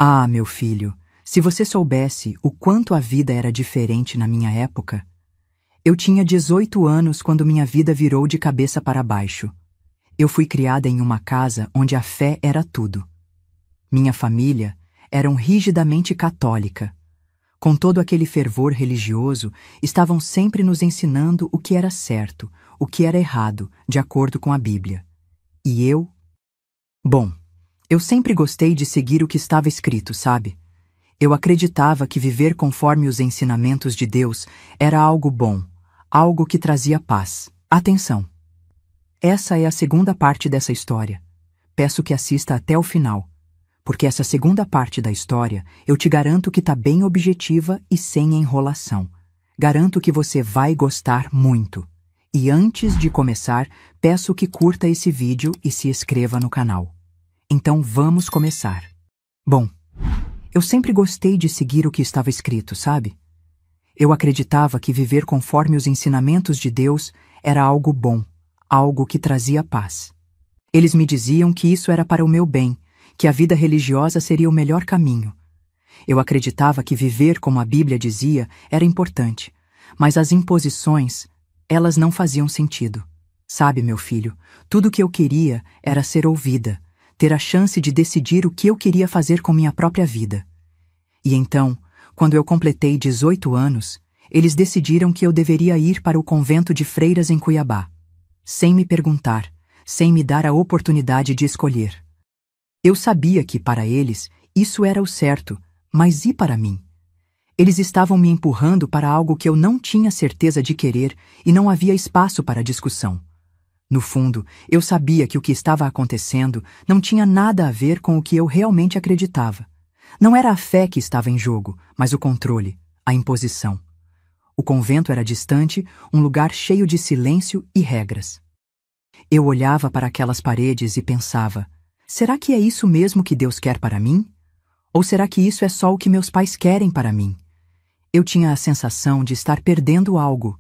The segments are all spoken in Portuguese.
Ah, meu filho, se você soubesse o quanto a vida era diferente na minha época. Eu tinha 18 anos quando minha vida virou de cabeça para baixo. Eu fui criada em uma casa onde a fé era tudo. Minha família era rigidamente católica. Com todo aquele fervor religioso, estavam sempre nos ensinando o que era certo, o que era errado, de acordo com a Bíblia. E eu? Bom, eu sempre gostei de seguir o que estava escrito, sabe? Eu acreditava que viver conforme os ensinamentos de Deus era algo bom, algo que trazia paz. Atenção! Essa é a segunda parte dessa história. Peço que assista até o final, porque essa segunda parte da história eu te garanto que tá bem objetiva e sem enrolação. Garanto que você vai gostar muito. E antes de começar, peço que curta esse vídeo e se inscreva no canal. Então vamos começar. Bom, eu sempre gostei de seguir o que estava escrito, sabe? Eu acreditava que viver conforme os ensinamentos de Deus era algo bom, algo que trazia paz. Eles me diziam que isso era para o meu bem, que a vida religiosa seria o melhor caminho. Eu acreditava que viver como a Bíblia dizia era importante, mas as imposições, elas não faziam sentido. Sabe, meu filho, tudo o que eu queria era ser ouvida, ter a chance de decidir o que eu queria fazer com minha própria vida. E então, quando eu completei 18 anos, eles decidiram que eu deveria ir para o convento de freiras em Cuiabá, sem me perguntar, sem me dar a oportunidade de escolher. Eu sabia que, para eles, isso era o certo, mas e para mim? Eles estavam me empurrando para algo que eu não tinha certeza de querer e não havia espaço para discussão. No fundo, eu sabia que o que estava acontecendo não tinha nada a ver com o que eu realmente acreditava. Não era a fé que estava em jogo, mas o controle, a imposição. O convento era distante, um lugar cheio de silêncio e regras. Eu olhava para aquelas paredes e pensava, será que é isso mesmo que Deus quer para mim? Ou será que isso é só o que meus pais querem para mim? Eu tinha a sensação de estar perdendo algo.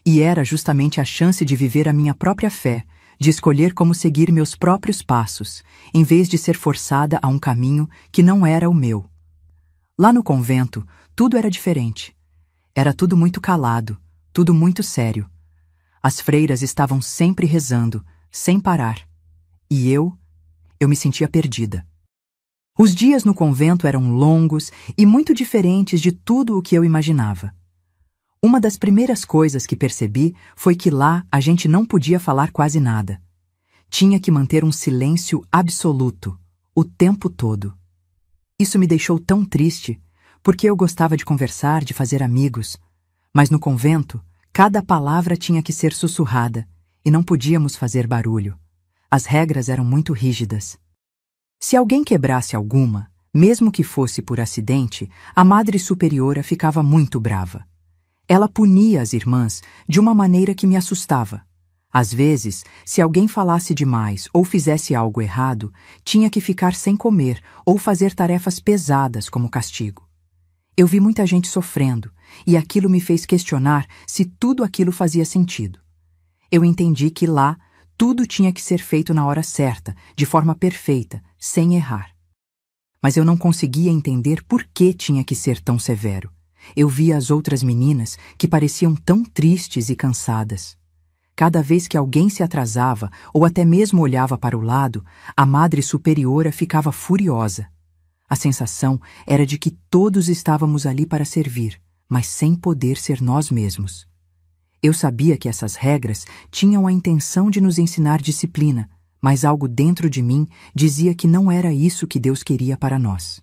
E era justamente a chance de viver a minha própria fé, de escolher como seguir meus próprios passos, em vez de ser forçada a um caminho que não era o meu. Lá no convento, tudo era diferente. Era tudo muito calado, tudo muito sério. As freiras estavam sempre rezando, sem parar. E eu me sentia perdida. Os dias no convento eram longos e muito diferentes de tudo o que eu imaginava. Uma das primeiras coisas que percebi foi que lá a gente não podia falar quase nada. Tinha que manter um silêncio absoluto, o tempo todo. Isso me deixou tão triste, porque eu gostava de conversar, de fazer amigos. Mas no convento, cada palavra tinha que ser sussurrada, e não podíamos fazer barulho. As regras eram muito rígidas. Se alguém quebrasse alguma, mesmo que fosse por acidente, a Madre Superiora ficava muito brava. Ela punia as irmãs de uma maneira que me assustava. Às vezes, se alguém falasse demais ou fizesse algo errado, tinha que ficar sem comer ou fazer tarefas pesadas como castigo. Eu vi muita gente sofrendo, e aquilo me fez questionar se tudo aquilo fazia sentido. Eu entendi que lá, tudo tinha que ser feito na hora certa, de forma perfeita, sem errar. Mas eu não conseguia entender por que tinha que ser tão severo. Eu via as outras meninas que pareciam tão tristes e cansadas. Cada vez que alguém se atrasava ou até mesmo olhava para o lado, a Madre Superiora ficava furiosa. A sensação era de que todos estávamos ali para servir, mas sem poder ser nós mesmos. Eu sabia que essas regras tinham a intenção de nos ensinar disciplina, mas algo dentro de mim dizia que não era isso que Deus queria para nós.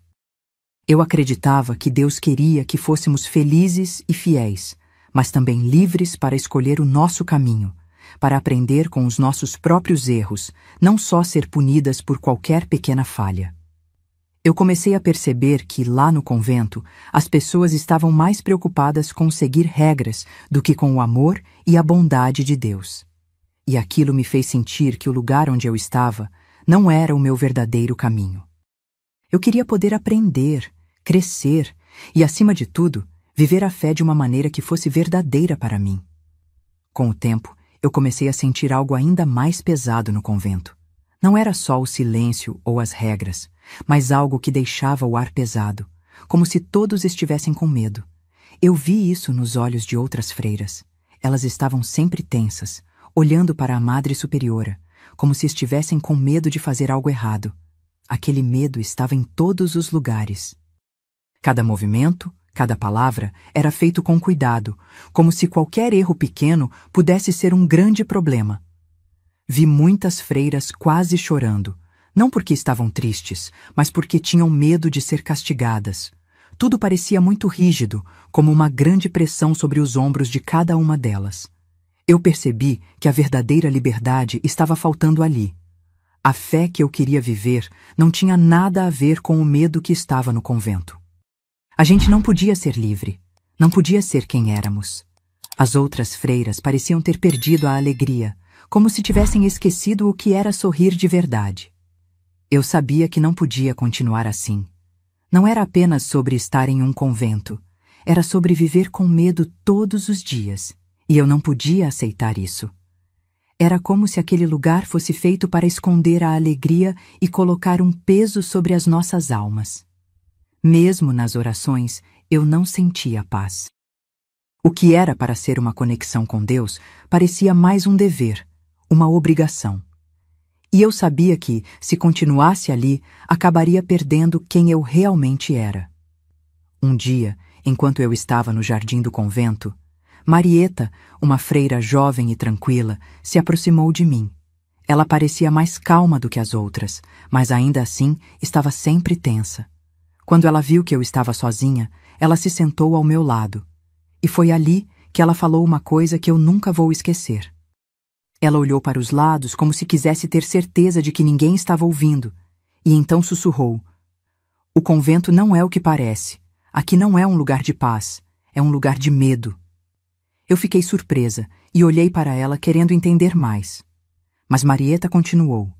Eu acreditava que Deus queria que fôssemos felizes e fiéis, mas também livres para escolher o nosso caminho, para aprender com os nossos próprios erros, não só ser punidas por qualquer pequena falha. Eu comecei a perceber que, lá no convento, as pessoas estavam mais preocupadas com seguir regras do que com o amor e a bondade de Deus. E aquilo me fez sentir que o lugar onde eu estava não era o meu verdadeiro caminho. Eu queria poder aprender, crescer e, acima de tudo, viver a fé de uma maneira que fosse verdadeira para mim. Com o tempo, eu comecei a sentir algo ainda mais pesado no convento. Não era só o silêncio ou as regras, mas algo que deixava o ar pesado, como se todos estivessem com medo. Eu vi isso nos olhos de outras freiras. Elas estavam sempre tensas, olhando para a Madre Superiora, como se estivessem com medo de fazer algo errado. Aquele medo estava em todos os lugares. Cada movimento, cada palavra era feito com cuidado, como se qualquer erro pequeno pudesse ser um grande problema. Vi muitas freiras quase chorando, não porque estavam tristes, mas porque tinham medo de ser castigadas. Tudo parecia muito rígido, como uma grande pressão sobre os ombros de cada uma delas. Eu percebi que a verdadeira liberdade estava faltando ali. A fé que eu queria viver não tinha nada a ver com o medo que estava no convento. A gente não podia ser livre, não podia ser quem éramos. As outras freiras pareciam ter perdido a alegria, como se tivessem esquecido o que era sorrir de verdade. Eu sabia que não podia continuar assim. Não era apenas sobre estar em um convento, era sobre viver com medo todos os dias, e eu não podia aceitar isso. Era como se aquele lugar fosse feito para esconder a alegria e colocar um peso sobre as nossas almas. Mesmo nas orações, eu não sentia paz. O que era para ser uma conexão com Deus parecia mais um dever, uma obrigação. E eu sabia que, se continuasse ali, acabaria perdendo quem eu realmente era. Um dia, enquanto eu estava no jardim do convento, Marieta, uma freira jovem e tranquila, se aproximou de mim. Ela parecia mais calma do que as outras, mas ainda assim estava sempre tensa. Quando ela viu que eu estava sozinha, ela se sentou ao meu lado. E foi ali que ela falou uma coisa que eu nunca vou esquecer. Ela olhou para os lados como se quisesse ter certeza de que ninguém estava ouvindo, e então sussurrou: "O convento não é o que parece. Aqui não é um lugar de paz, é um lugar de medo." Eu fiquei surpresa e olhei para ela querendo entender mais. Mas Marieta continuou: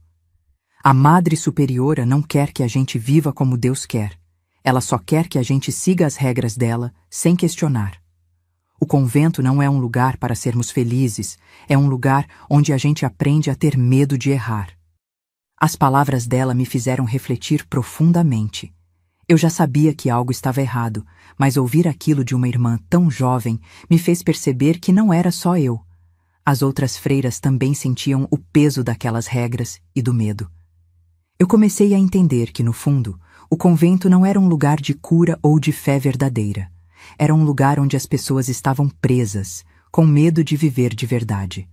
"A Madre Superiora não quer que a gente viva como Deus quer. Ela só quer que a gente siga as regras dela, sem questionar. O convento não é um lugar para sermos felizes, é um lugar onde a gente aprende a ter medo de errar." As palavras dela me fizeram refletir profundamente. Eu já sabia que algo estava errado, mas ouvir aquilo de uma irmã tão jovem me fez perceber que não era só eu. As outras freiras também sentiam o peso daquelas regras e do medo. Eu comecei a entender que, no fundo, o convento não era um lugar de cura ou de fé verdadeira. Era um lugar onde as pessoas estavam presas, com medo de viver de verdade.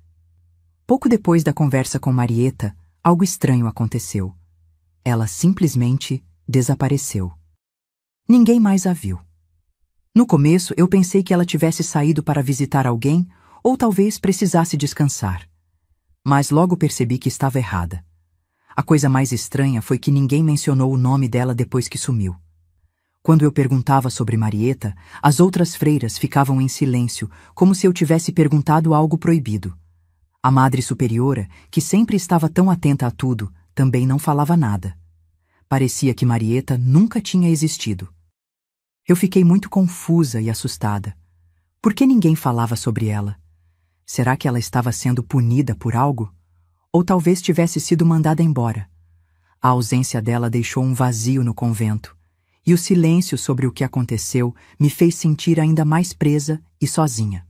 Pouco depois da conversa com Marieta, algo estranho aconteceu. Ela simplesmente desapareceu. Ninguém mais a viu. No começo, eu pensei que ela tivesse saído para visitar alguém ou talvez precisasse descansar. Mas logo percebi que estava errada. A coisa mais estranha foi que ninguém mencionou o nome dela depois que sumiu. Quando eu perguntava sobre Marieta, as outras freiras ficavam em silêncio, como se eu tivesse perguntado algo proibido. A Madre Superiora, que sempre estava tão atenta a tudo, também não falava nada. Parecia que Marieta nunca tinha existido. Eu fiquei muito confusa e assustada. Por que ninguém falava sobre ela? Será que ela estava sendo punida por algo? Ou talvez tivesse sido mandada embora? A ausência dela deixou um vazio no convento. E o silêncio sobre o que aconteceu me fez sentir ainda mais presa e sozinha.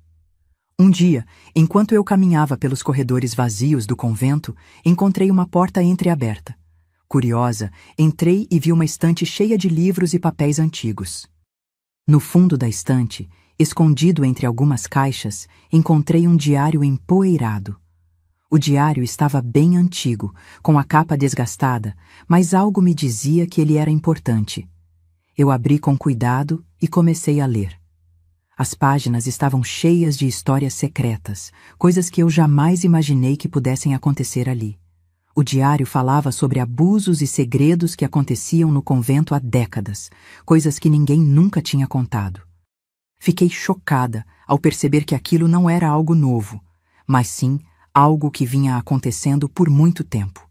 Um dia, enquanto eu caminhava pelos corredores vazios do convento, encontrei uma porta entreaberta. Curiosa, entrei e vi uma estante cheia de livros e papéis antigos. No fundo da estante, escondido entre algumas caixas, encontrei um diário empoeirado. O diário estava bem antigo, com a capa desgastada, mas algo me dizia que ele era importante. Eu abri com cuidado e comecei a ler. As páginas estavam cheias de histórias secretas, coisas que eu jamais imaginei que pudessem acontecer ali. O diário falava sobre abusos e segredos que aconteciam no convento há décadas, coisas que ninguém nunca tinha contado. Fiquei chocada ao perceber que aquilo não era algo novo, mas sim algo que vinha acontecendo por muito tempo.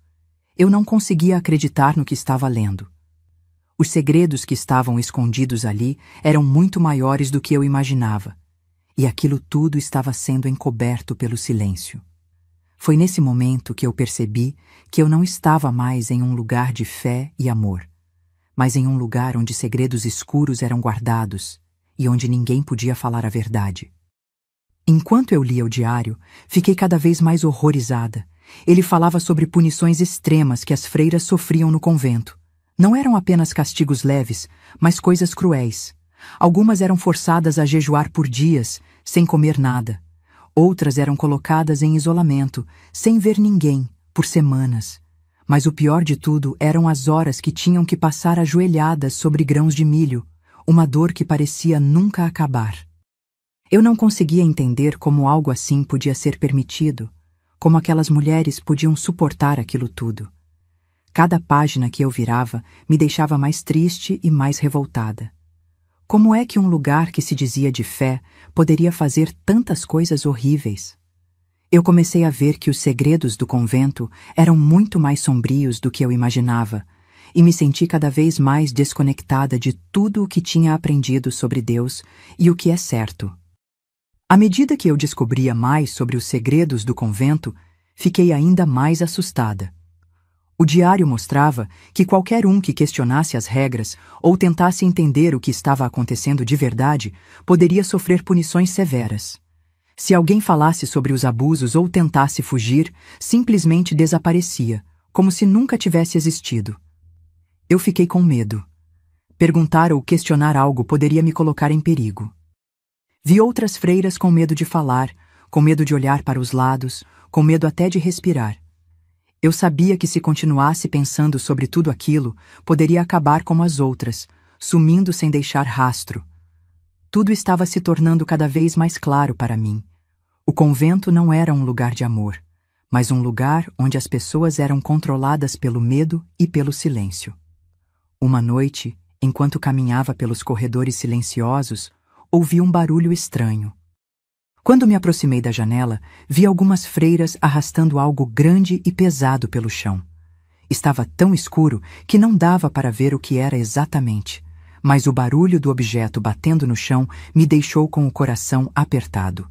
Eu não conseguia acreditar no que estava lendo. Os segredos que estavam escondidos ali eram muito maiores do que eu imaginava, e aquilo tudo estava sendo encoberto pelo silêncio. Foi nesse momento que eu percebi que eu não estava mais em um lugar de fé e amor, mas em um lugar onde segredos escuros eram guardados e onde ninguém podia falar a verdade. Enquanto eu lia o diário, fiquei cada vez mais horrorizada. Ele falava sobre punições extremas que as freiras sofriam no convento. Não eram apenas castigos leves, mas coisas cruéis. Algumas eram forçadas a jejuar por dias, sem comer nada. Outras eram colocadas em isolamento, sem ver ninguém, por semanas. Mas o pior de tudo eram as horas que tinham que passar ajoelhadas sobre grãos de milho, uma dor que parecia nunca acabar. Eu não conseguia entender como algo assim podia ser permitido, como aquelas mulheres podiam suportar aquilo tudo. Cada página que eu virava me deixava mais triste e mais revoltada. Como é que um lugar que se dizia de fé poderia fazer tantas coisas horríveis? Eu comecei a ver que os segredos do convento eram muito mais sombrios do que eu imaginava, e me senti cada vez mais desconectada de tudo o que tinha aprendido sobre Deus e o que é certo. À medida que eu descobria mais sobre os segredos do convento, fiquei ainda mais assustada. O diário mostrava que qualquer um que questionasse as regras ou tentasse entender o que estava acontecendo de verdade poderia sofrer punições severas. Se alguém falasse sobre os abusos ou tentasse fugir, simplesmente desaparecia, como se nunca tivesse existido. Eu fiquei com medo. Perguntar ou questionar algo poderia me colocar em perigo. Vi outras freiras com medo de falar, com medo de olhar para os lados, com medo até de respirar. Eu sabia que se continuasse pensando sobre tudo aquilo, poderia acabar como as outras, sumindo sem deixar rastro. Tudo estava se tornando cada vez mais claro para mim. O convento não era um lugar de amor, mas um lugar onde as pessoas eram controladas pelo medo e pelo silêncio. Uma noite, enquanto caminhava pelos corredores silenciosos, ouvi um barulho estranho. Quando me aproximei da janela, vi algumas freiras arrastando algo grande e pesado pelo chão. Estava tão escuro que não dava para ver o que era exatamente, mas o barulho do objeto batendo no chão me deixou com o coração apertado.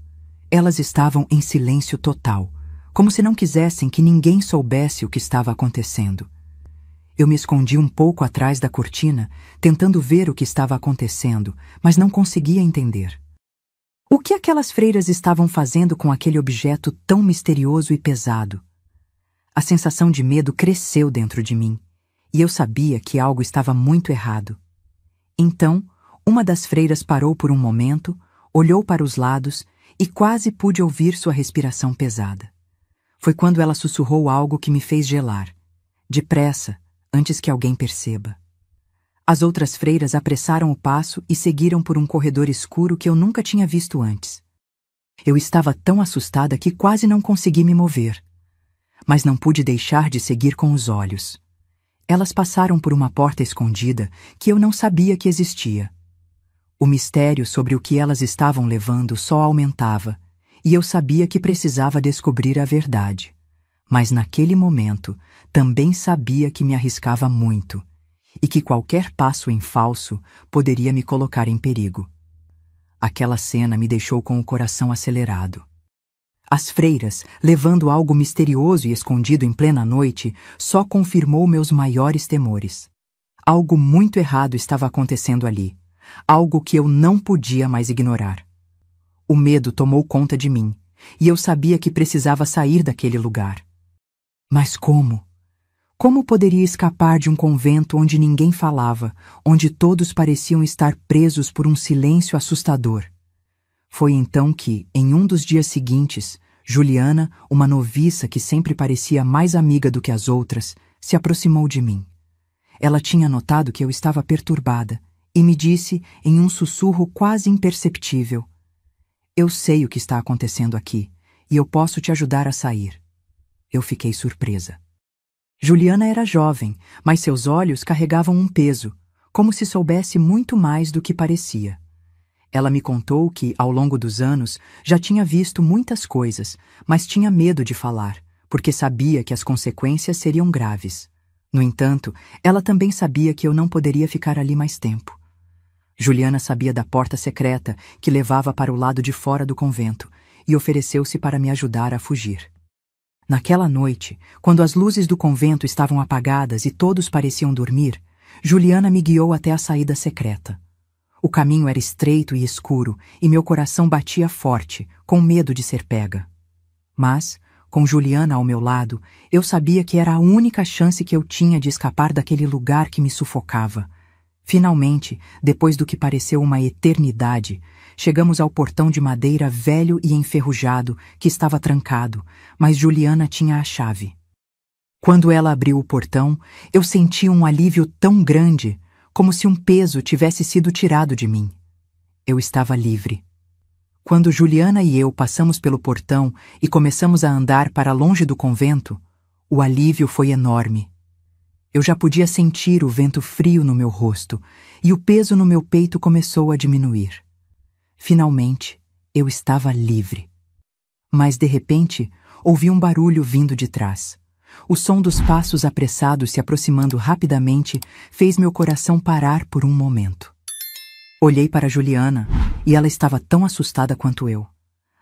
Elas estavam em silêncio total, como se não quisessem que ninguém soubesse o que estava acontecendo. Eu me escondi um pouco atrás da cortina, tentando ver o que estava acontecendo, mas não conseguia entender. O que aquelas freiras estavam fazendo com aquele objeto tão misterioso e pesado? A sensação de medo cresceu dentro de mim, e eu sabia que algo estava muito errado. Então, uma das freiras parou por um momento, olhou para os lados e quase pude ouvir sua respiração pesada. Foi quando ela sussurrou algo que me fez gelar. Depressa, antes que alguém perceba. As outras freiras apressaram o passo e seguiram por um corredor escuro que eu nunca tinha visto antes. Eu estava tão assustada que quase não consegui me mover. Mas não pude deixar de seguir com os olhos. Elas passaram por uma porta escondida que eu não sabia que existia. O mistério sobre o que elas estavam levando só aumentava, e eu sabia que precisava descobrir a verdade. Mas naquele momento, também sabia que me arriscava muito, e que qualquer passo em falso poderia me colocar em perigo. Aquela cena me deixou com o coração acelerado. As freiras, levando algo misterioso e escondido em plena noite, só confirmou meus maiores temores. Algo muito errado estava acontecendo ali, algo que eu não podia mais ignorar. O medo tomou conta de mim, e eu sabia que precisava sair daquele lugar. Mas como? Como poderia escapar de um convento onde ninguém falava, onde todos pareciam estar presos por um silêncio assustador? Foi então que, em um dos dias seguintes, Juliana, uma noviça que sempre parecia mais amiga do que as outras, se aproximou de mim. Ela tinha notado que eu estava perturbada e me disse, em um sussurro quase imperceptível: "Eu sei o que está acontecendo aqui, e eu posso te ajudar a sair." Eu fiquei surpresa. Juliana era jovem, mas seus olhos carregavam um peso, como se soubesse muito mais do que parecia. Ela me contou que, ao longo dos anos, já tinha visto muitas coisas, mas tinha medo de falar, porque sabia que as consequências seriam graves. No entanto, ela também sabia que eu não poderia ficar ali mais tempo. Juliana sabia da porta secreta que levava para o lado de fora do convento e ofereceu-se para me ajudar a fugir. Naquela noite, quando as luzes do convento estavam apagadas e todos pareciam dormir, Juliana me guiou até a saída secreta. O caminho era estreito e escuro e meu coração batia forte, com medo de ser pega. Mas, com Juliana ao meu lado, eu sabia que era a única chance que eu tinha de escapar daquele lugar que me sufocava. Finalmente, depois do que pareceu uma eternidade, chegamos ao portão de madeira velho e enferrujado que estava trancado, mas Juliana tinha a chave. Quando ela abriu o portão, eu senti um alívio tão grande, como se um peso tivesse sido tirado de mim. Eu estava livre. Quando Juliana e eu passamos pelo portão e começamos a andar para longe do convento, o alívio foi enorme. Eu já podia sentir o vento frio no meu rosto e o peso no meu peito começou a diminuir. Finalmente, eu estava livre. Mas, de repente, ouvi um barulho vindo de trás. O som dos passos apressados se aproximando rapidamente fez meu coração parar por um momento. Olhei para Juliana e ela estava tão assustada quanto eu.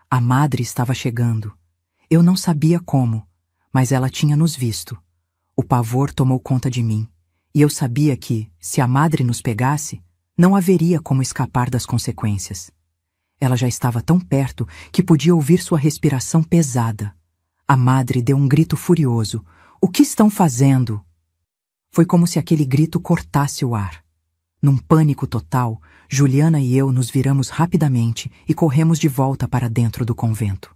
A madre estava chegando. Eu não sabia como, mas ela tinha nos visto. O pavor tomou conta de mim, e eu sabia que, se a madre nos pegasse, não haveria como escapar das consequências. Ela já estava tão perto que podia ouvir sua respiração pesada. A madre deu um grito furioso. "O que estão fazendo?" Foi como se aquele grito cortasse o ar. Num pânico total, Juliana e eu nos viramos rapidamente e corremos de volta para dentro do convento.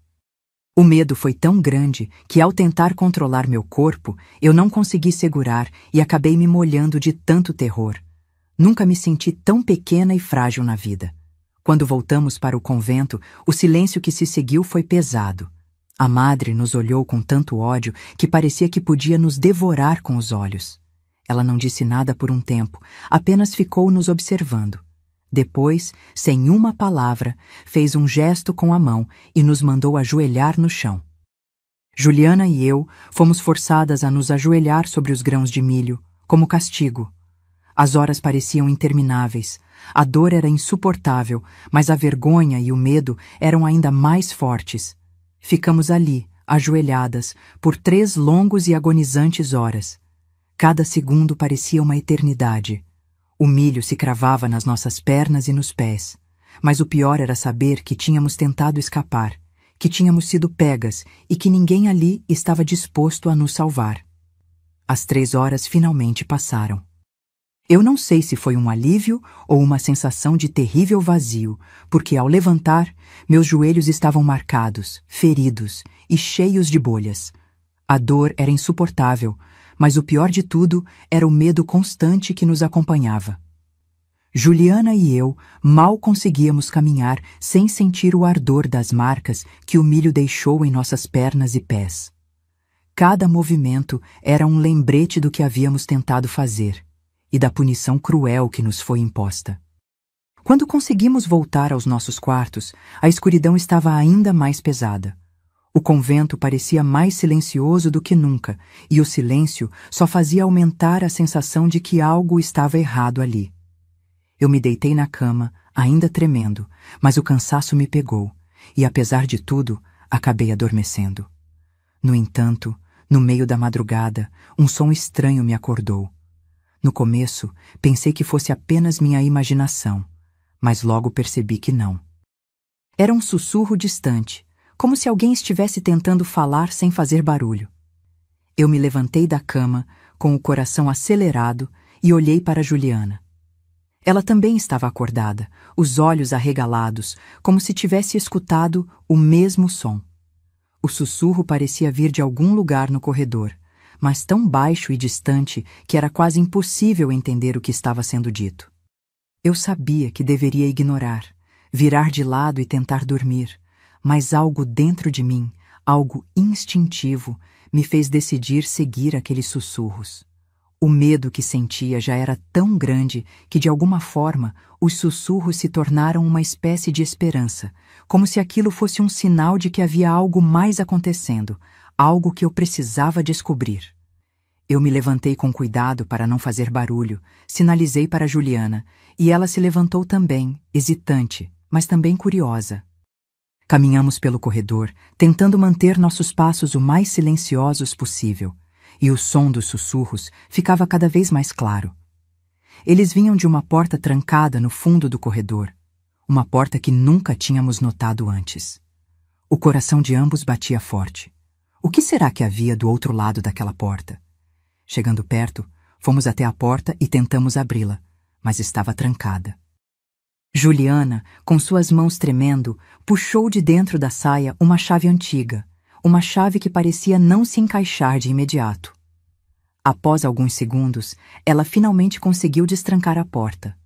O medo foi tão grande que, ao tentar controlar meu corpo, eu não consegui segurar e acabei me molhando de tanto terror. Nunca me senti tão pequena e frágil na vida. Quando voltamos para o convento, o silêncio que se seguiu foi pesado. A madre nos olhou com tanto ódio que parecia que podia nos devorar com os olhos. Ela não disse nada por um tempo, apenas ficou nos observando. Depois, sem uma palavra, fez um gesto com a mão e nos mandou ajoelhar no chão. Juliana e eu fomos forçadas a nos ajoelhar sobre os grãos de milho, como castigo. As horas pareciam intermináveis, a dor era insuportável, mas a vergonha e o medo eram ainda mais fortes. Ficamos ali, ajoelhadas, por 3 longos e agonizantes horas. Cada segundo parecia uma eternidade. O milho se cravava nas nossas pernas e nos pés, mas o pior era saber que tínhamos tentado escapar, que tínhamos sido pegas e que ninguém ali estava disposto a nos salvar. As 3 horas finalmente passaram. Eu não sei se foi um alívio ou uma sensação de terrível vazio, porque ao levantar, meus joelhos estavam marcados, feridos e cheios de bolhas. A dor era insuportável, mas o pior de tudo era o medo constante que nos acompanhava. Juliana e eu mal conseguíamos caminhar sem sentir o ardor das marcas que o milho deixou em nossas pernas e pés. Cada movimento era um lembrete do que havíamos tentado fazer e da punição cruel que nos foi imposta. Quando conseguimos voltar aos nossos quartos, a escuridão estava ainda mais pesada. O convento parecia mais silencioso do que nunca, e o silêncio só fazia aumentar a sensação de que algo estava errado ali. Eu me deitei na cama, ainda tremendo, mas o cansaço me pegou, e apesar de tudo, acabei adormecendo. No entanto, no meio da madrugada, um som estranho me acordou. No começo, pensei que fosse apenas minha imaginação, mas logo percebi que não. Era um sussurro distante, como se alguém estivesse tentando falar sem fazer barulho. Eu me levantei da cama, com o coração acelerado, e olhei para Juliana. Ela também estava acordada, os olhos arregalados, como se tivesse escutado o mesmo som. O sussurro parecia vir de algum lugar no corredor, mas tão baixo e distante que era quase impossível entender o que estava sendo dito. Eu sabia que deveria ignorar, virar de lado e tentar dormir, mas algo dentro de mim, algo instintivo, me fez decidir seguir aqueles sussurros. O medo que sentia já era tão grande que, de alguma forma, os sussurros se tornaram uma espécie de esperança, como se aquilo fosse um sinal de que havia algo mais acontecendo, algo que eu precisava descobrir. Eu me levantei com cuidado para não fazer barulho, sinalizei para Juliana, e ela se levantou também, hesitante, mas também curiosa. Caminhamos pelo corredor, tentando manter nossos passos o mais silenciosos possível, e o som dos sussurros ficava cada vez mais claro. Eles vinham de uma porta trancada no fundo do corredor, uma porta que nunca tínhamos notado antes. O coração de ambos batia forte. O que será que havia do outro lado daquela porta? Chegando perto, fomos até a porta e tentamos abri-la, mas estava trancada. Juliana, com suas mãos tremendo, puxou de dentro da saia uma chave antiga, uma chave que parecia não se encaixar de imediato. Após alguns segundos, ela finalmente conseguiu destrancar a porta.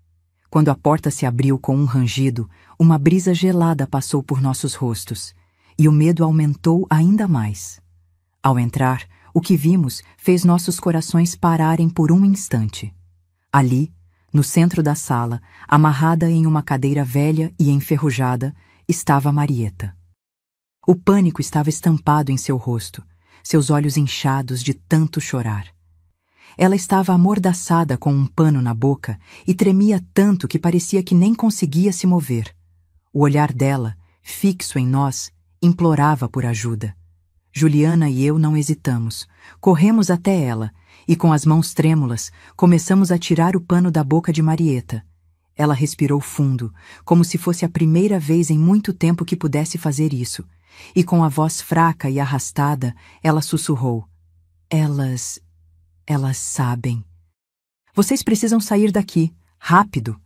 Quando a porta se abriu com um rangido, uma brisa gelada passou por nossos rostos, e o medo aumentou ainda mais. Ao entrar, o que vimos fez nossos corações pararem por um instante. Ali, no centro da sala, amarrada em uma cadeira velha e enferrujada, estava Marieta. O pânico estava estampado em seu rosto, seus olhos inchados de tanto chorar. Ela estava amordaçada com um pano na boca e tremia tanto que parecia que nem conseguia se mover. O olhar dela, fixo em nós, implorava por ajuda. Juliana e eu não hesitamos. Corremos até ela e, com as mãos trêmulas, começamos a tirar o pano da boca de Marieta. Ela respirou fundo, como se fosse a primeira vez em muito tempo que pudesse fazer isso, e com a voz fraca e arrastada, ela sussurrou: Elas sabem. Vocês precisam sair daqui, rápido,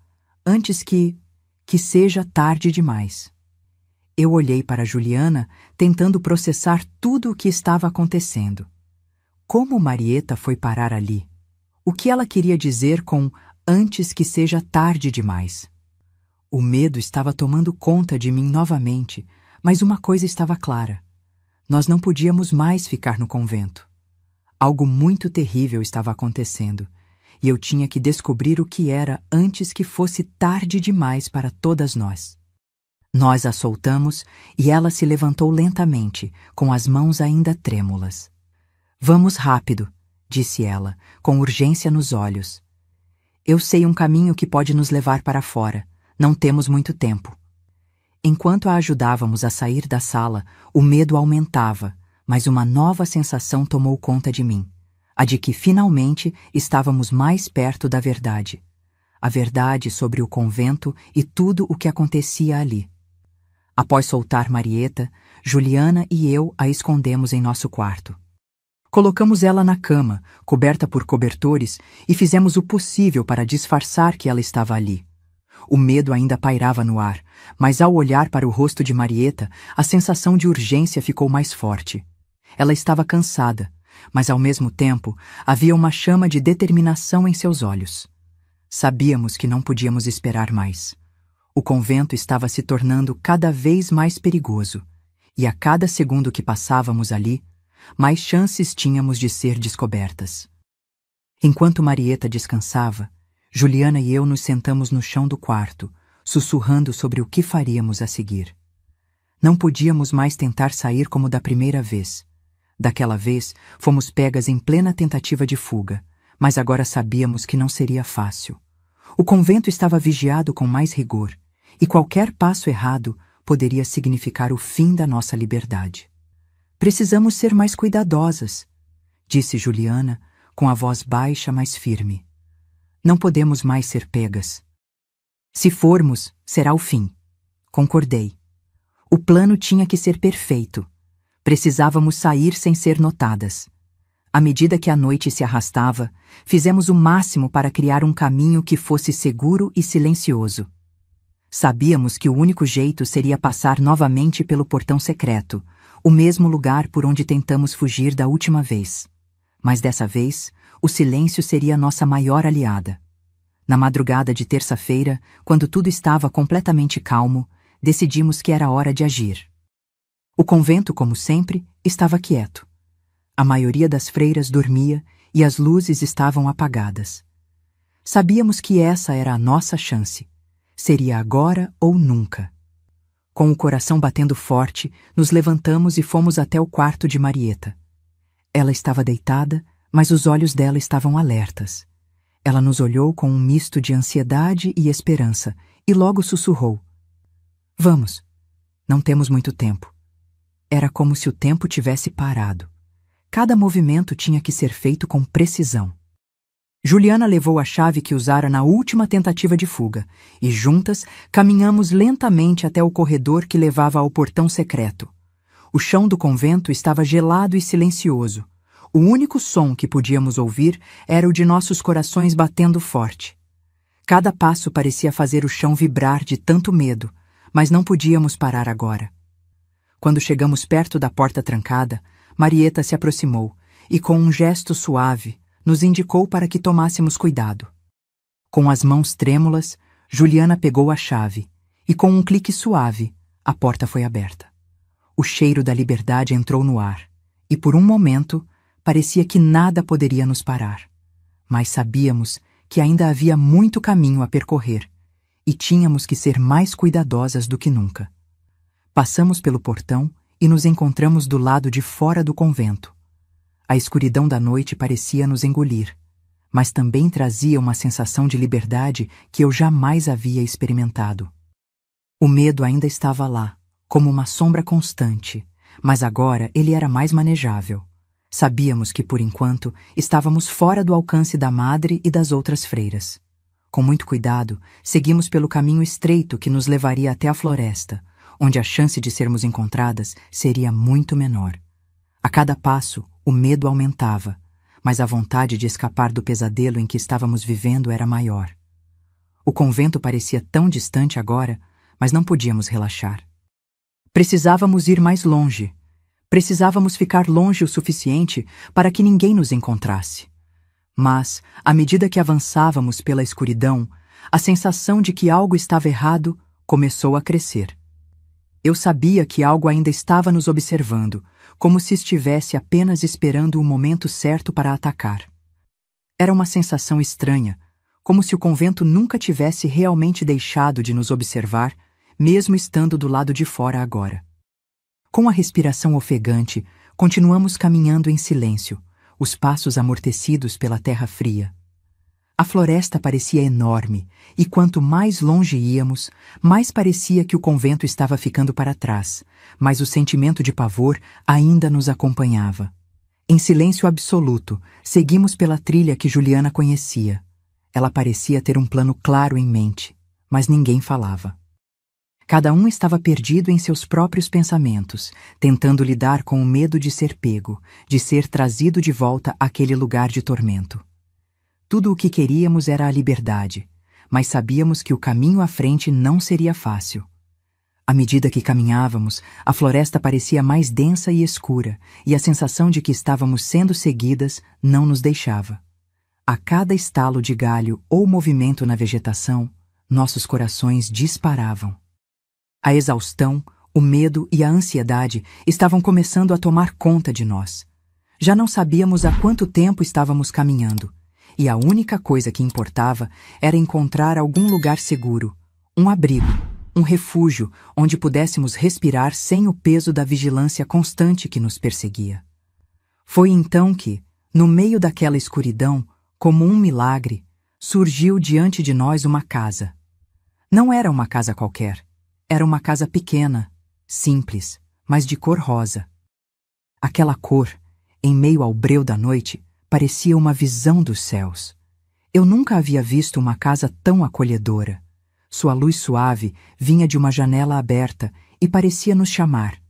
antes que seja tarde demais. Eu olhei para Juliana, tentando processar tudo o que estava acontecendo. Como Marieta foi parar ali? O que ela queria dizer com antes que seja tarde demais? O medo estava tomando conta de mim novamente, mas uma coisa estava clara. Nós não podíamos mais ficar no convento. Algo muito terrível estava acontecendo, e eu tinha que descobrir o que era antes que fosse tarde demais para todas nós. Nós a soltamos e ela se levantou lentamente, com as mãos ainda trêmulas. Vamos rápido, disse ela, com urgência nos olhos. Eu sei um caminho que pode nos levar para fora. Não temos muito tempo. Enquanto a ajudávamos a sair da sala, o medo aumentava, mas uma nova sensação tomou conta de mim, a de que finalmente estávamos mais perto da verdade. A verdade sobre o convento e tudo o que acontecia ali. Após soltar Marieta, Juliana e eu a escondemos em nosso quarto. Colocamos ela na cama, coberta por cobertores, e fizemos o possível para disfarçar que ela estava ali. O medo ainda pairava no ar, mas ao olhar para o rosto de Marieta, a sensação de urgência ficou mais forte. Ela estava cansada, mas ao mesmo tempo havia uma chama de determinação em seus olhos. Sabíamos que não podíamos esperar mais. O convento estava se tornando cada vez mais perigoso, e a cada segundo que passávamos ali, mais chances tínhamos de ser descobertas. Enquanto Marieta descansava, Juliana e eu nos sentamos no chão do quarto, sussurrando sobre o que faríamos a seguir. Não podíamos mais tentar sair como da primeira vez. Daquela vez, fomos pegas em plena tentativa de fuga, mas agora sabíamos que não seria fácil. O convento estava vigiado com mais rigor, e qualquer passo errado poderia significar o fim da nossa liberdade. Precisamos ser mais cuidadosas, disse Juliana, com a voz baixa, mas firme. Não podemos mais ser pegas. Se formos, será o fim. Concordei. O plano tinha que ser perfeito. Precisávamos sair sem ser notadas. À medida que a noite se arrastava, fizemos o máximo para criar um caminho que fosse seguro e silencioso. Sabíamos que o único jeito seria passar novamente pelo portão secreto, o mesmo lugar por onde tentamos fugir da última vez. Mas dessa vez, o silêncio seria nossa maior aliada. Na madrugada de terça-feira, quando tudo estava completamente calmo, decidimos que era hora de agir. O convento, como sempre, estava quieto. A maioria das freiras dormia e as luzes estavam apagadas. Sabíamos que essa era a nossa chance. Seria agora ou nunca. Com o coração batendo forte, nos levantamos e fomos até o quarto de Marieta. Ela estava deitada, mas os olhos dela estavam alertas. Ela nos olhou com um misto de ansiedade e esperança e logo sussurrou: Vamos, Não temos muito tempo. Era como se o tempo tivesse parado. Cada movimento tinha que ser feito com precisão. Juliana levou a chave que usara na última tentativa de fuga, e juntas caminhamos lentamente até o corredor que levava ao portão secreto. O chão do convento estava gelado e silencioso. O único som que podíamos ouvir era o de nossos corações batendo forte. Cada passo parecia fazer o chão vibrar de tanto medo, mas não podíamos parar agora. Quando chegamos perto da porta trancada, Marieta se aproximou e, com um gesto suave, nos indicou para que tomássemos cuidado. Com as mãos trêmulas, Juliana pegou a chave e, com um clique suave, a porta foi aberta. O cheiro da liberdade entrou no ar e, por um momento, parecia que nada poderia nos parar. Mas sabíamos que ainda havia muito caminho a percorrer e tínhamos que ser mais cuidadosas do que nunca. Passamos pelo portão e nos encontramos do lado de fora do convento. A escuridão da noite parecia nos engolir, mas também trazia uma sensação de liberdade que eu jamais havia experimentado. O medo ainda estava lá, como uma sombra constante, mas agora ele era mais manejável. Sabíamos que, por enquanto, estávamos fora do alcance da madre e das outras freiras. Com muito cuidado, seguimos pelo caminho estreito que nos levaria até a floresta, onde a chance de sermos encontradas seria muito menor. A cada passo, o medo aumentava, mas a vontade de escapar do pesadelo em que estávamos vivendo era maior. O convento parecia tão distante agora, mas não podíamos relaxar. Precisávamos ir mais longe. Precisávamos ficar longe o suficiente para que ninguém nos encontrasse. Mas, à medida que avançávamos pela escuridão, a sensação de que algo estava errado começou a crescer. Eu sabia que algo ainda estava nos observando, como se estivesse apenas esperando o momento certo para atacar. Era uma sensação estranha, como se o convento nunca tivesse realmente deixado de nos observar, mesmo estando do lado de fora agora. Com a respiração ofegante, continuamos caminhando em silêncio, os passos amortecidos pela terra fria. A floresta parecia enorme, e quanto mais longe íamos, mais parecia que o convento estava ficando para trás, mas o sentimento de pavor ainda nos acompanhava. Em silêncio absoluto, seguimos pela trilha que Juliana conhecia. Ela parecia ter um plano claro em mente, mas ninguém falava. Cada um estava perdido em seus próprios pensamentos, tentando lidar com o medo de ser pego, de ser trazido de volta àquele lugar de tormento. Tudo o que queríamos era a liberdade, mas sabíamos que o caminho à frente não seria fácil. À medida que caminhávamos, a floresta parecia mais densa e escura, e a sensação de que estávamos sendo seguidas não nos deixava. A cada estalo de galho ou movimento na vegetação, nossos corações disparavam. A exaustão, o medo e a ansiedade estavam começando a tomar conta de nós. Já não sabíamos há quanto tempo estávamos caminhando, e a única coisa que importava era encontrar algum lugar seguro, um abrigo, um refúgio onde pudéssemos respirar sem o peso da vigilância constante que nos perseguia. Foi então que, no meio daquela escuridão, como um milagre, surgiu diante de nós uma casa. Não era uma casa qualquer. Era uma casa pequena, simples, mas de cor rosa. Aquela cor, em meio ao breu da noite, parecia uma visão dos céus. Eu nunca havia visto uma casa tão acolhedora. Sua luz suave vinha de uma janela aberta e parecia nos chamar.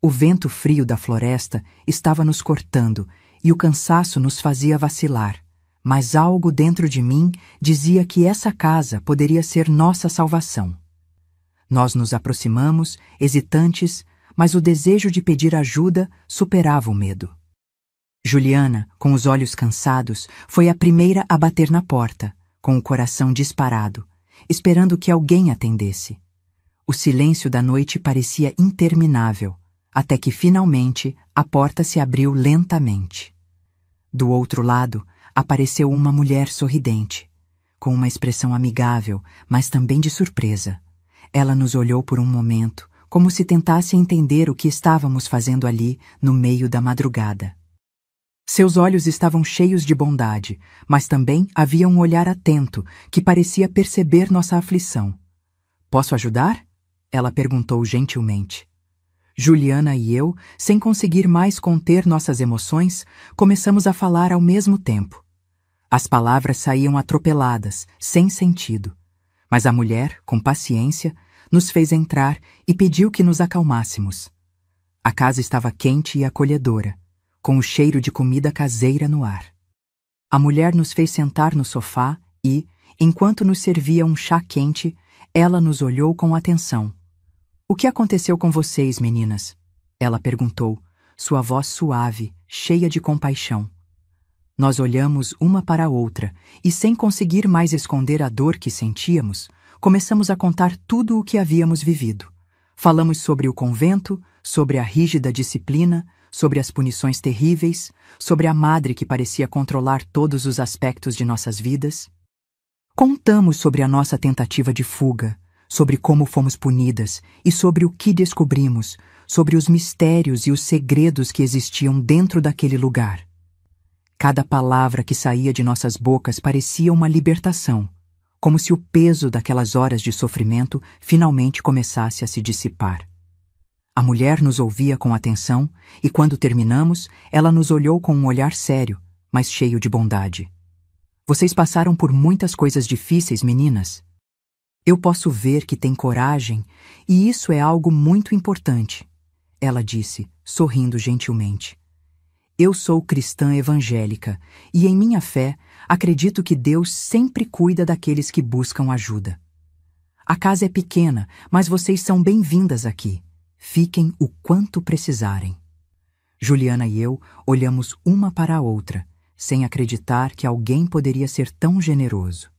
O vento frio da floresta estava nos cortando e o cansaço nos fazia vacilar, mas algo dentro de mim dizia que essa casa poderia ser nossa salvação. Nós nos aproximamos, hesitantes, mas o desejo de pedir ajuda superava o medo. Juliana, com os olhos cansados, foi a primeira a bater na porta, com o coração disparado, esperando que alguém atendesse. O silêncio da noite parecia interminável, até que finalmente a porta se abriu lentamente. Do outro lado, apareceu uma mulher sorridente, com uma expressão amigável, mas também de surpresa. Ela nos olhou por um momento, como se tentasse entender o que estávamos fazendo ali, no meio da madrugada. Seus olhos estavam cheios de bondade, mas também havia um olhar atento, que parecia perceber nossa aflição. "Posso ajudar?" Ela perguntou gentilmente. Juliana e eu, sem conseguir mais conter nossas emoções, começamos a falar ao mesmo tempo. As palavras saíam atropeladas, sem sentido. Mas a mulher, com paciência, nos fez entrar e pediu que nos acalmássemos. A casa estava quente e acolhedora, com o cheiro de comida caseira no ar. A mulher nos fez sentar no sofá e, enquanto nos servia um chá quente, ela nos olhou com atenção. "O que aconteceu com vocês, meninas?" Ela perguntou, sua voz suave, cheia de compaixão. Nós olhamos uma para a outra e, sem conseguir mais esconder a dor que sentíamos, começamos a contar tudo o que havíamos vivido. Falamos sobre o convento, sobre a rígida disciplina, sobre as punições terríveis, sobre a madre que parecia controlar todos os aspectos de nossas vidas. Contamos sobre a nossa tentativa de fuga, sobre como fomos punidas e sobre o que descobrimos, sobre os mistérios e os segredos que existiam dentro daquele lugar. Cada palavra que saía de nossas bocas parecia uma libertação, como se o peso daquelas horas de sofrimento finalmente começasse a se dissipar. A mulher nos ouvia com atenção e, quando terminamos, ela nos olhou com um olhar sério, mas cheio de bondade. "Vocês passaram por muitas coisas difíceis, meninas. Eu posso ver que têm coragem e isso é algo muito importante", ela disse, sorrindo gentilmente. "Eu sou cristã evangélica e, em minha fé, acredito que Deus sempre cuida daqueles que buscam ajuda. A casa é pequena, mas vocês são bem-vindas aqui. Fiquem o quanto precisarem." Juliana e eu olhamos uma para a outra, sem acreditar que alguém poderia ser tão generoso.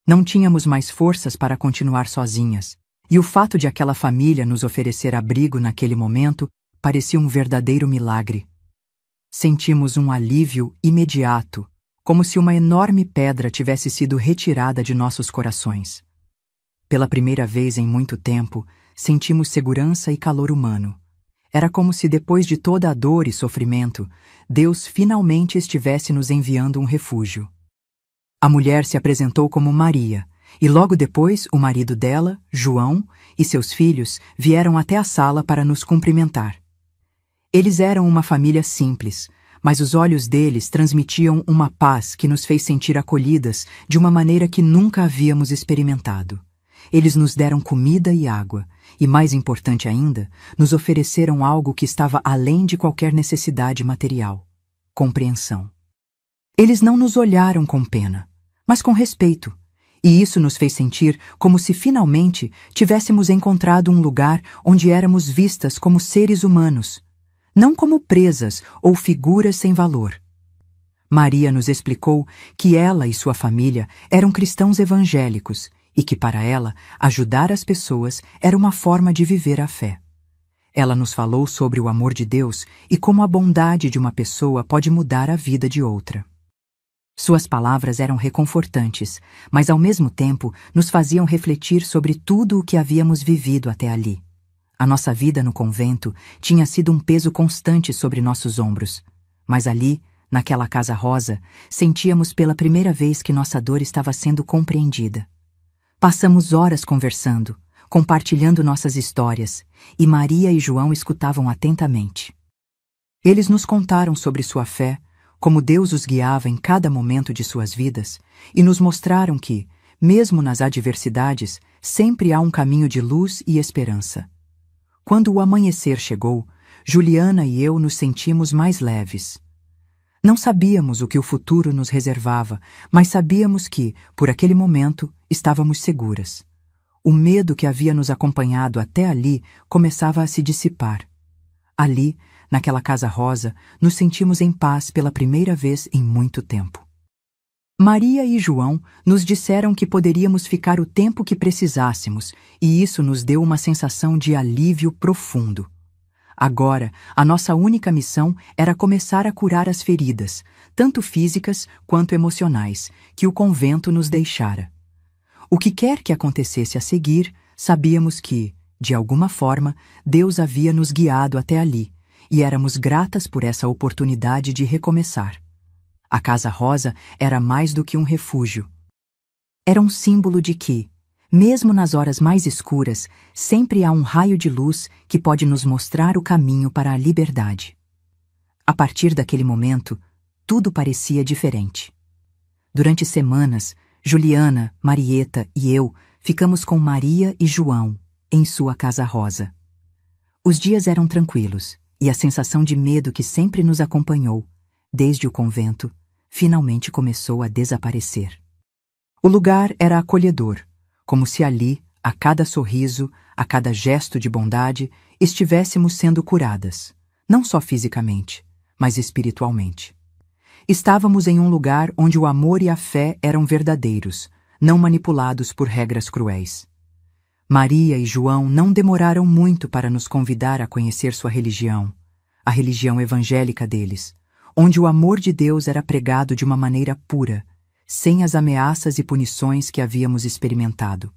Não tínhamos mais forças para continuar sozinhas, e o fato de aquela família nos oferecer abrigo naquele momento parecia um verdadeiro milagre. Sentimos um alívio imediato, como se uma enorme pedra tivesse sido retirada de nossos corações. Pela primeira vez em muito tempo, sentimos segurança e calor humano. Era como se, depois de toda a dor e sofrimento, Deus finalmente estivesse nos enviando um refúgio. A mulher se apresentou como Maria, e logo depois o marido dela, João, e seus filhos vieram até a sala para nos cumprimentar. Eles eram uma família simples, mas os olhos deles transmitiam uma paz que nos fez sentir acolhidas de uma maneira que nunca havíamos experimentado. Eles nos deram comida e água, e, mais importante ainda, nos ofereceram algo que estava além de qualquer necessidade material: compreensão. Eles não nos olharam com pena, mas com respeito, e isso nos fez sentir como se finalmente tivéssemos encontrado um lugar onde éramos vistas como seres humanos, não como presas ou figuras sem valor. Maria nos explicou que ela e sua família eram cristãos evangélicos e que, para ela, ajudar as pessoas era uma forma de viver a fé. Ela nos falou sobre o amor de Deus e como a bondade de uma pessoa pode mudar a vida de outra. Suas palavras eram reconfortantes, mas ao mesmo tempo nos faziam refletir sobre tudo o que havíamos vivido até ali. A nossa vida no convento tinha sido um peso constante sobre nossos ombros, mas ali, naquela casa rosa, sentíamos pela primeira vez que nossa dor estava sendo compreendida. Passamos horas conversando, compartilhando nossas histórias, e Maria e João escutavam atentamente. Eles nos contaram sobre sua fé, como Deus os guiava em cada momento de suas vidas, e nos mostraram que, mesmo nas adversidades, sempre há um caminho de luz e esperança. Quando o amanhecer chegou, Juliana e eu nos sentimos mais leves. Não sabíamos o que o futuro nos reservava, mas sabíamos que, por aquele momento, estávamos seguras. O medo que havia nos acompanhado até ali começava a se dissipar. Ali, naquela casa rosa, nos sentimos em paz pela primeira vez em muito tempo. Maria e João nos disseram que poderíamos ficar o tempo que precisássemos, e isso nos deu uma sensação de alívio profundo. Agora, a nossa única missão era começar a curar as feridas, tanto físicas quanto emocionais, que o convento nos deixara. O que quer que acontecesse a seguir, sabíamos que, de alguma forma, Deus havia nos guiado até ali, e éramos gratas por essa oportunidade de recomeçar. A Casa Rosa era mais do que um refúgio. Era um símbolo de que, Mesmo nas horas mais escuras, sempre há um raio de luz que pode nos mostrar o caminho para a liberdade. A partir daquele momento, tudo parecia diferente. Durante semanas, Juliana, Marieta e eu ficamos com Maria e João em sua casa rosa. Os dias eram tranquilos e a sensação de medo que sempre nos acompanhou, desde o convento, finalmente começou a desaparecer. O lugar era acolhedor, como se ali, a cada sorriso, a cada gesto de bondade, estivéssemos sendo curadas, não só fisicamente, mas espiritualmente. Estávamos em um lugar onde o amor e a fé eram verdadeiros, não manipulados por regras cruéis. Maria e João não demoraram muito para nos convidar a conhecer sua religião, a religião evangélica deles, onde o amor de Deus era pregado de uma maneira pura, sem as ameaças e punições que havíamos experimentado.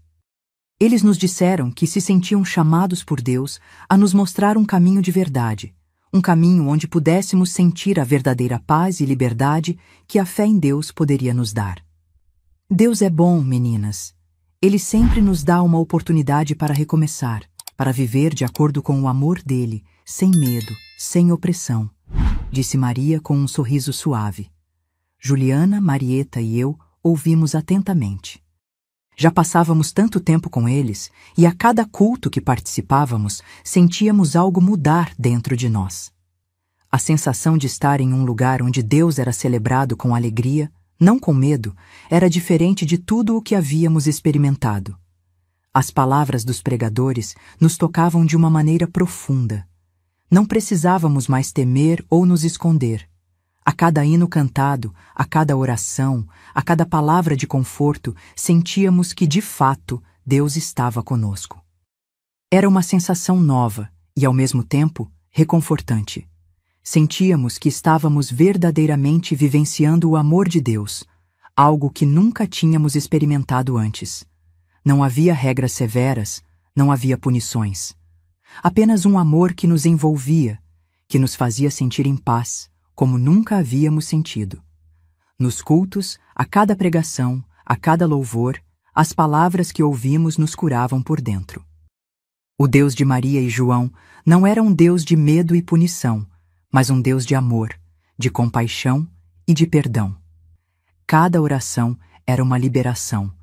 Eles nos disseram que se sentiam chamados por Deus a nos mostrar um caminho de verdade, um caminho onde pudéssemos sentir a verdadeira paz e liberdade que a fé em Deus poderia nos dar. Deus é bom, meninas. Ele sempre nos dá uma oportunidade para recomeçar, para viver de acordo com o amor dele, sem medo, sem opressão, disse Maria com um sorriso suave. Juliana, Marieta e eu ouvimos atentamente. Já passávamos tanto tempo com eles, e a cada culto que participávamos, sentíamos algo mudar dentro de nós. A sensação de estar em um lugar onde Deus era celebrado com alegria, não com medo, era diferente de tudo o que havíamos experimentado. As palavras dos pregadores nos tocavam de uma maneira profunda. Não precisávamos mais temer ou nos esconder. A cada hino cantado, a cada oração, a cada palavra de conforto, sentíamos que, de fato, Deus estava conosco. Era uma sensação nova e, ao mesmo tempo, reconfortante. Sentíamos que estávamos verdadeiramente vivenciando o amor de Deus, algo que nunca tínhamos experimentado antes. Não havia regras severas, não havia punições. Apenas um amor que nos envolvia, que nos fazia sentir em paz, como nunca havíamos sentido. Nos cultos, a cada pregação, a cada louvor, as palavras que ouvimos nos curavam por dentro. O Deus de Maria e João não era um Deus de medo e punição, mas um Deus de amor, de compaixão e de perdão. Cada oração era uma liberação,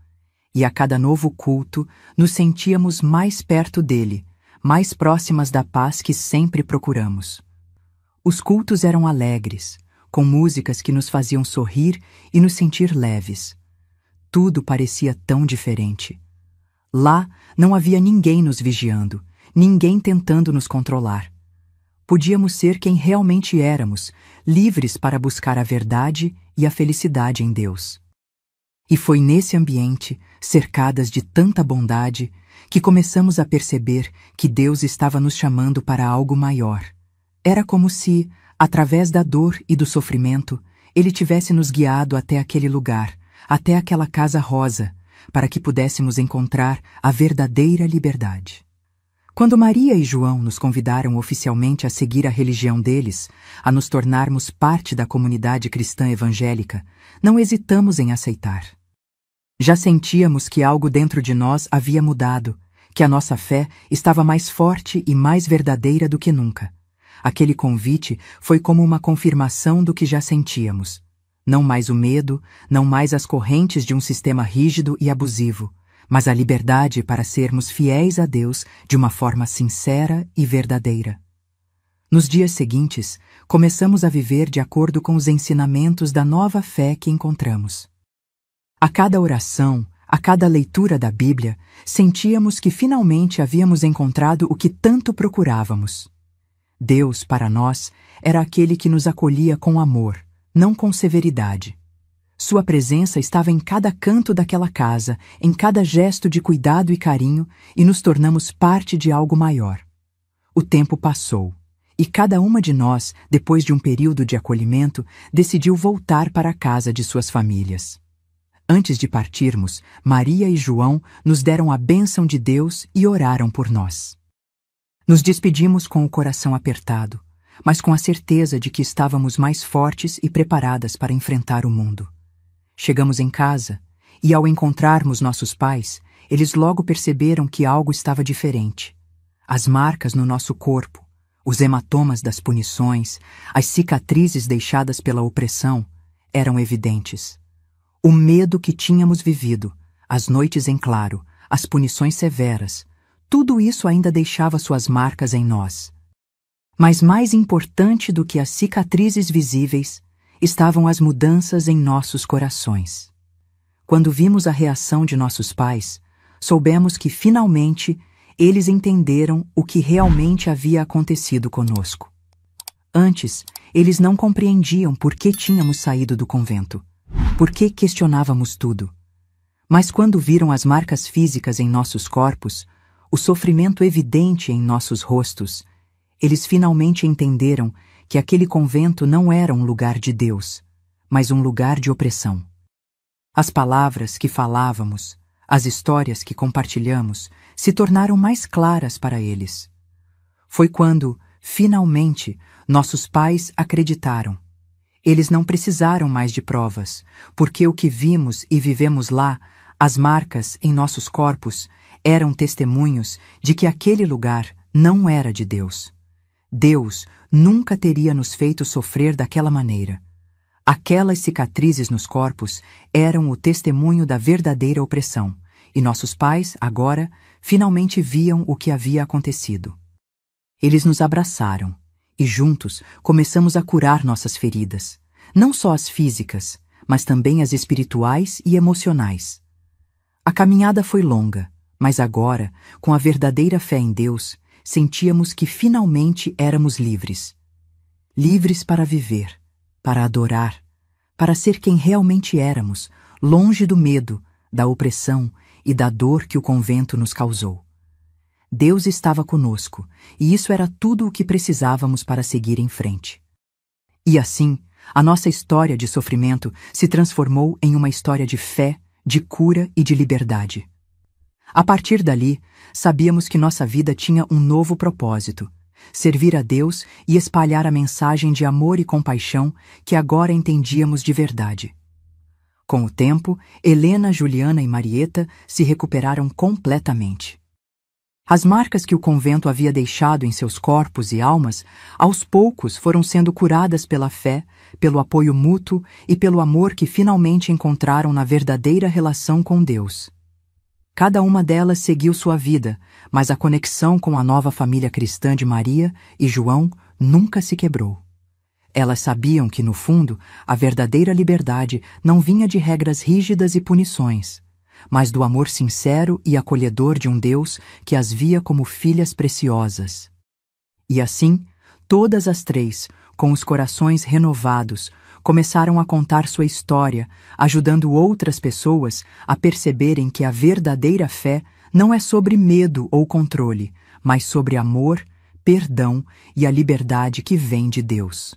e a cada novo culto nos sentíamos mais perto dele, mais próximas da paz que sempre procuramos. Os cultos eram alegres, com músicas que nos faziam sorrir e nos sentir leves. Tudo parecia tão diferente. Lá não havia ninguém nos vigiando, ninguém tentando nos controlar. Podíamos ser quem realmente éramos, livres para buscar a verdade e a felicidade em Deus. E foi nesse ambiente, cercadas de tanta bondade, que começamos a perceber que Deus estava nos chamando para algo maior. Era como se, através da dor e do sofrimento, Ele tivesse nos guiado até aquele lugar, até aquela casa rosa, para que pudéssemos encontrar a verdadeira liberdade. Quando Maria e João nos convidaram oficialmente a seguir a religião deles, a nos tornarmos parte da comunidade cristã evangélica, não hesitamos em aceitar. Já sentíamos que algo dentro de nós havia mudado, que a nossa fé estava mais forte e mais verdadeira do que nunca. Aquele convite foi como uma confirmação do que já sentíamos. Não mais o medo, não mais as correntes de um sistema rígido e abusivo, mas a liberdade para sermos fiéis a Deus de uma forma sincera e verdadeira. Nos dias seguintes, começamos a viver de acordo com os ensinamentos da nova fé que encontramos. A cada oração, a cada leitura da Bíblia, sentíamos que finalmente havíamos encontrado o que tanto procurávamos. Deus, para nós, era aquele que nos acolhia com amor, não com severidade. Sua presença estava em cada canto daquela casa, em cada gesto de cuidado e carinho, e nos tornamos parte de algo maior. O tempo passou, e cada uma de nós, depois de um período de acolhimento, decidiu voltar para a casa de suas famílias. Antes de partirmos, Maria e João nos deram a bênção de Deus e oraram por nós. Nos despedimos com o coração apertado, mas com a certeza de que estávamos mais fortes e preparadas para enfrentar o mundo. Chegamos em casa E ao encontrarmos nossos pais, eles logo perceberam que algo estava diferente. As marcas no nosso corpo, os hematomas das punições, as cicatrizes deixadas pela opressão, eram evidentes. O medo que tínhamos vivido, as noites em claro, as punições severas, tudo isso ainda deixava suas marcas em nós. Mas mais importante do que as cicatrizes visíveis, estavam as mudanças em nossos corações. Quando vimos a reação de nossos pais, soubemos que, finalmente, eles entenderam o que realmente havia acontecido conosco. Antes, eles não compreendiam por que tínhamos saído do convento, por que questionávamos tudo. Mas quando viram as marcas físicas em nossos corpos, o sofrimento evidente em nossos rostos, eles finalmente entenderam que aquele convento não era um lugar de Deus, mas um lugar de opressão. As palavras que falávamos, as histórias que compartilhamos, se tornaram mais claras para eles. Foi quando, finalmente, nossos pais acreditaram. Eles não precisaram mais de provas, porque o que vimos e vivemos lá, as marcas em nossos corpos, eram testemunhos de que aquele lugar não era de Deus. Deus nunca teria nos feito sofrer daquela maneira. Aquelas cicatrizes nos corpos eram o testemunho da verdadeira opressão, e nossos pais, agora, finalmente viam o que havia acontecido. Eles nos abraçaram, e juntos começamos a curar nossas feridas, não só as físicas, mas também as espirituais e emocionais. A caminhada foi longa, mas agora, com a verdadeira fé em Deus, sentíamos que finalmente éramos livres. Livres para viver, para adorar, para ser quem realmente éramos, longe do medo, da opressão e da dor que o convento nos causou. Deus estava conosco, e isso era tudo o que precisávamos para seguir em frente. E assim, a nossa história de sofrimento se transformou em uma história de fé, de cura e de liberdade. A partir dali, sabíamos que nossa vida tinha um novo propósito: servir a Deus e espalhar a mensagem de amor e compaixão que agora entendíamos de verdade. Com o tempo, Helena, Juliana e Marieta se recuperaram completamente. As marcas que o convento havia deixado em seus corpos e almas, aos poucos foram sendo curadas pela fé, pelo apoio mútuo e pelo amor que finalmente encontraram na verdadeira relação com Deus. Cada uma delas seguiu sua vida, mas a conexão com a nova família cristã de Maria e João nunca se quebrou. Elas sabiam que, no fundo, a verdadeira liberdade não vinha de regras rígidas e punições, mas do amor sincero e acolhedor de um Deus que as via como filhas preciosas. E assim, todas as três, com os corações renovados, começaram a contar sua história, ajudando outras pessoas a perceberem que a verdadeira fé não é sobre medo ou controle, mas sobre amor, perdão e a liberdade que vem de Deus.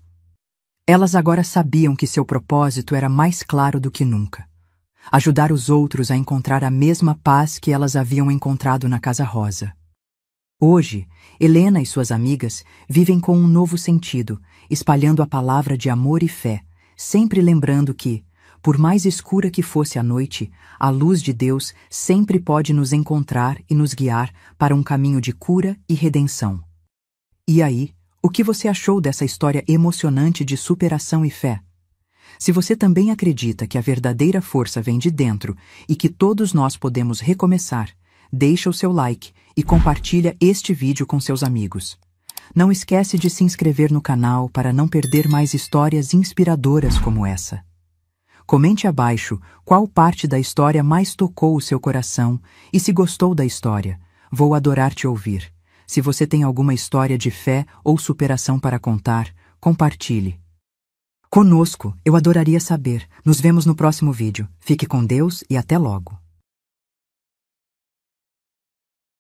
Elas agora sabiam que seu propósito era mais claro do que nunca: ajudar os outros a encontrar a mesma paz que elas haviam encontrado na Casa Rosa. Hoje, Helena e suas amigas vivem com um novo sentido, espalhando a palavra de amor e fé, sempre lembrando que, por mais escura que fosse a noite, a luz de Deus sempre pode nos encontrar e nos guiar para um caminho de cura e redenção. E aí, o que você achou dessa história emocionante de superação e fé? Se você também acredita que a verdadeira força vem de dentro e que todos nós podemos recomeçar, deixa o seu like e compartilha este vídeo com seus amigos. Não esquece de se inscrever no canal para não perder mais histórias inspiradoras como essa. Comente abaixo qual parte da história mais tocou o seu coração e se gostou da história. Vou adorar te ouvir. Se você tem alguma história de fé ou superação para contar, compartilhe. Conosco, eu adoraria saber. Nos vemos no próximo vídeo. Fique com Deus e até logo.